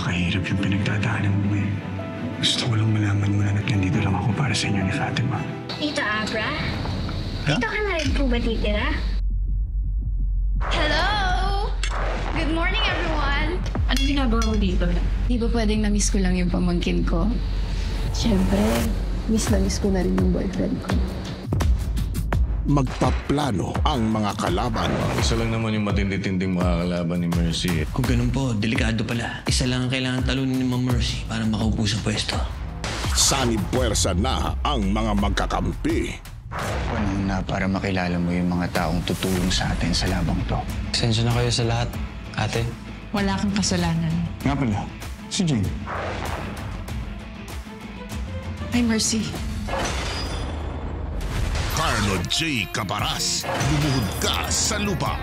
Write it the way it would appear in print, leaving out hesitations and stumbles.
Napakahirap yung pinagdadaanan mo ngayon. Gusto ko lang malaman mo na nandito lang ako para sa inyo ni Fatima. Tita Abra? Dito ka na rin po ba titira? Hello! Good morning, everyone! Anong ginagawa mo dito? Di ba pwedeng na-miss ko lang yung pamangkin ko? Siyempre, miss na miss ko na rin yung boyfriend ko. Magpaplano ang mga kalaban. Isa lang naman yung matindi-tinding makakalaban ni Mercy. Kung ganun po, delikado pala. Isa lang ang kailangan talunin ni Ma'am Mercy para makaupo sa pwesto. Sanib puwersa na ang mga magkakampi. Panahon na para makilala mo yung mga taong tutulong sa atin sa labang to. Pasensya na kayo sa lahat, ate. Wala kang kasalanan. Nga pala, si Jane. Ay, Mercy. Carlo J. Cabaras, lumuhod ka sa lupa.